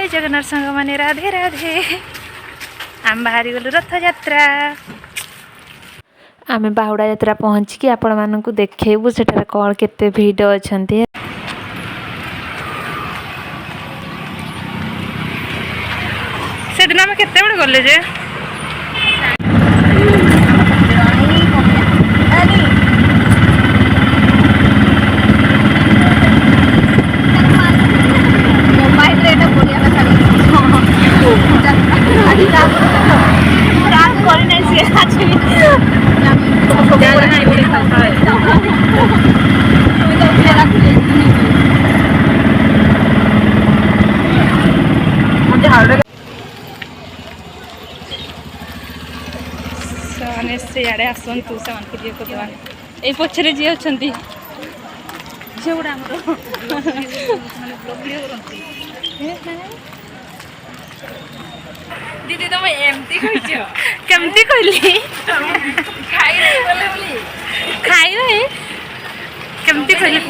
जय जगन्नाथ संग माने राधे राधे। आम बाहरी गलु रथ यात्रा। आम बाहुड़ा यात्रा पहुँचिकी आपण मानू देखु सेठारे कौन केते भिड़ अच्छा। से दिन आम केते बड़े गले जे सियाड़े आसतु से ये पछरे जी अच्छा झील गुड़ा दीदी तुम एमती कमती कहली खाई केमती कहली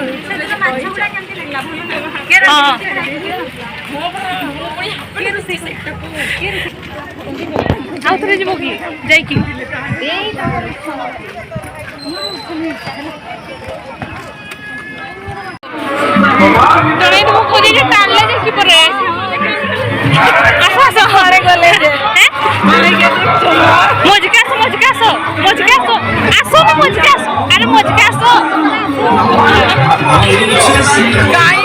आउ थे जीव कि जाइकी तमें तो खोजी जे टाले देखि परे आस घरे गले मजकास आसो ना मजकास अरे मजकास गाई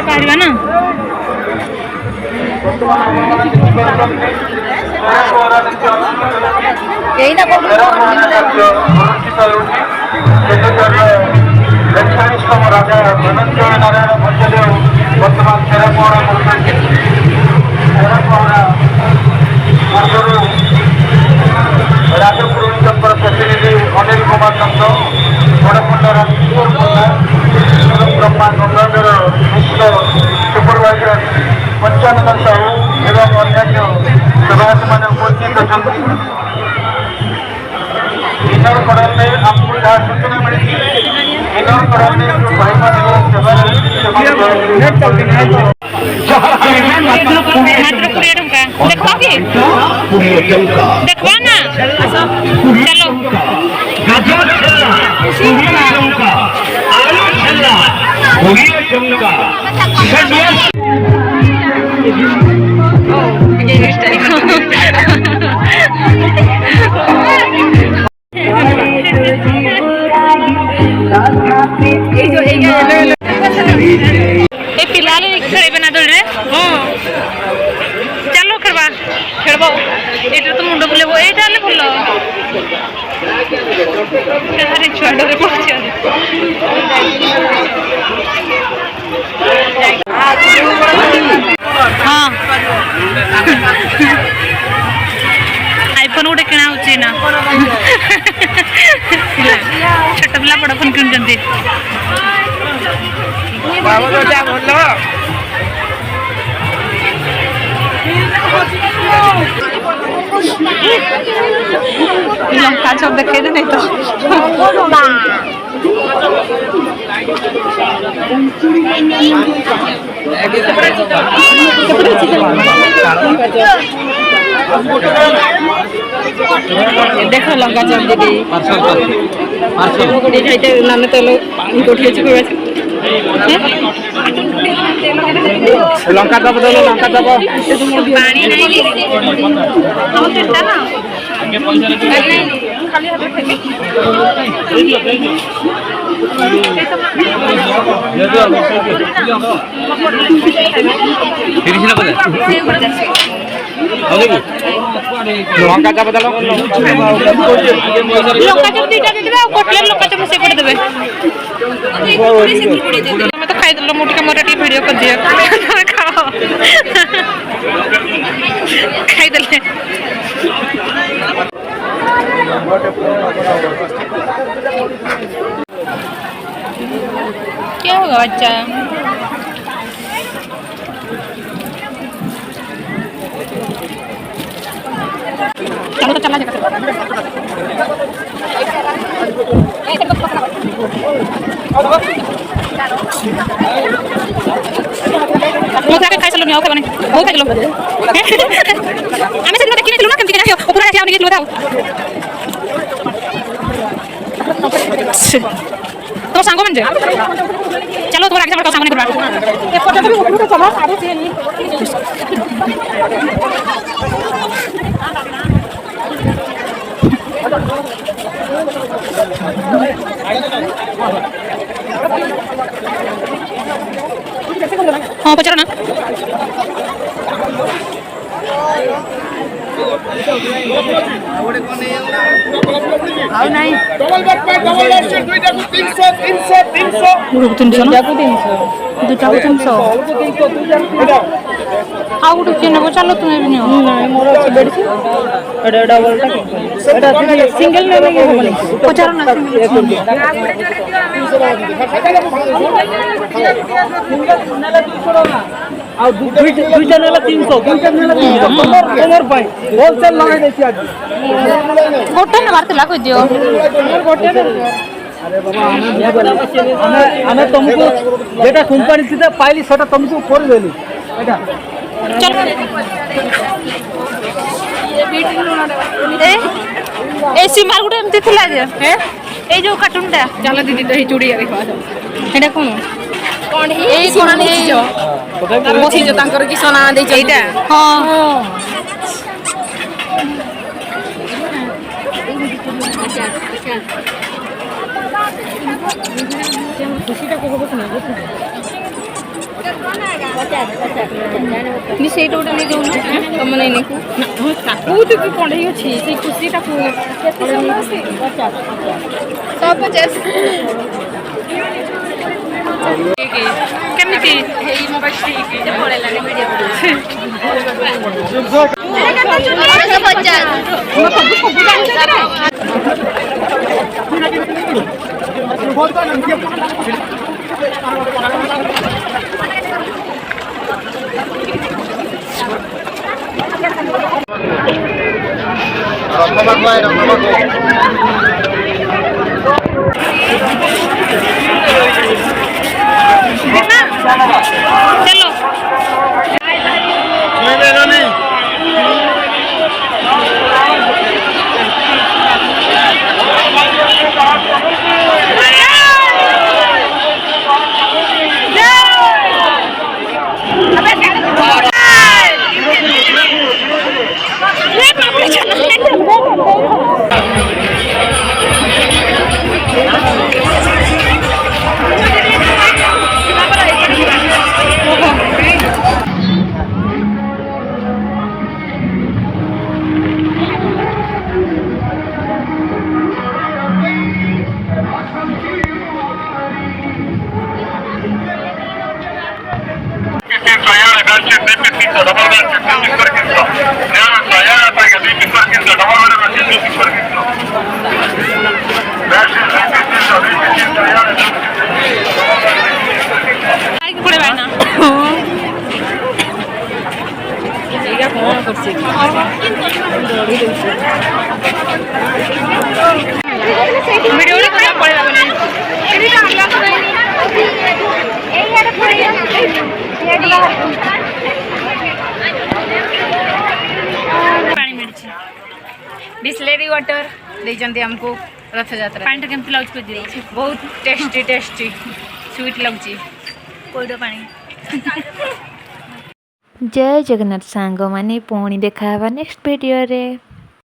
पारिबा ना यही ना राजा धनंजय नारायण भट्टदेव बर्तमान छेरापहरा राजपुरोहित प्रतिनिधि अनिल कुमार चंद बड़मुंडा ब्रह्मा गंगाधर मिश्र सुपरवाइजर पंचानंद साहू एवं अन्य सभासद मान उपस्थित अच्छा। इनर कड़े आमको जहाँ सूचना मिली इनर कड़े भाई देखवा ना पिला खेल ना दौड़ चलो खेलवा खेलब ये तो मुंड बुलेब ये भल छुआ डरे पड़े हाँ आईफोन गोटे किणा ना छोट पिला बड़ फोन किणुंट लंका चौक देखे नहीं तो देख लंका चौक दीदी खाते ना तो लंका दब दे लंका दब पानी नहीं हम चेष्टा ना खाली हाथ फेंके लंका दब दे लंका चप दीटा दे देबे कटलेट लंका चप से पड़ देबे मैं तो खाई दलो मोटी का मोरा टी वीडियो कर दिया खाओ खाई दले क्या होगा बच्चा चलो तो चला जाएगा ମୁଁ ତାକେ ଖାଇ ସାରିଲୁନି ଆଉ ଖାଇବନି ବହୁତ ଖାଇଦେଲୁ ଆମେ ସେଦିନ ଦେଖିନଥିଲୁ ନା କେମିତି ଖାଇବ ଉପରେ ଆସିବା ନେଇକି ଥାଉ ତମ ସାଙ୍ଗମାନେ ଯେ ଚାଲ ତୋର ଆগে ତମ ସାଙ୍ଗମାନେ କରିବା ଏପଟେ ବି ଉପରକୁ ଚଲା ସାଡେ ସିଏ ନି हाँ पचारो ना ଆଉ ନାହିଁ ଡବଲ ବେଡ୍ ପାଇଁ ଡବଲ ବେଡ୍ ସିଟ୍ ଦୁଇଟାକୁ 300 ଦୁଟାକୁ 300 ଆଉ ଗୋଟେ କିଏ ନେବ ଚାଲ ତୁମେ ବି ନିଅ ନାହିଁ ମୋର ଅଛି ବେଡ୍ ସିଟ୍ ଏଟା ଡବଲଟା ଏଟା ସିଙ୍ଗଲ ନେଲେ କି ହବନି ପଚାର ନା ଆଉ ଦୁଇଟା ନେଲା 300 ଦୁଇଟା ନେଲା 300 ତମର ପାଇଁ ହୋଲସେଲ ଲଗାଇ ଦେଇଛି ଆଜି ଗୋଟେ ନେବାର ଥିଲା କହିଦିଅ ଗୋଟେ ଆମେ ତୁମକୁ যেটা কোম্পানি থেকে পাইলি সেটা তুমକୁ করে দেলি এটা ए सीमार गुटे एमती थिला जे ए जो कार्टून टा चलो दीदी तो ही चूड़ी देखा एटा कोन कोन ए कोन ए जो बसी जो तांकर की सोना दे चईटा हां खुशीटा को होबो ना नि सेट ओटा नै जोना तम नै नेकु काकू तो की पढै अछि से खुशीटा को केते समस्या 150 केमिति हे मोबाइल ठीक है पळेला ने वीडियो चलो बिस्लेरी वाटर देचंती हमको रथ यात्रा पानी केमती लागछ को बहुत टेस्टी टेस्टी स्वीट लगुच पौड़ पानी जय जगन्नाथ सांग माने पुणी देखा नेक्स्ट वीडियो रे।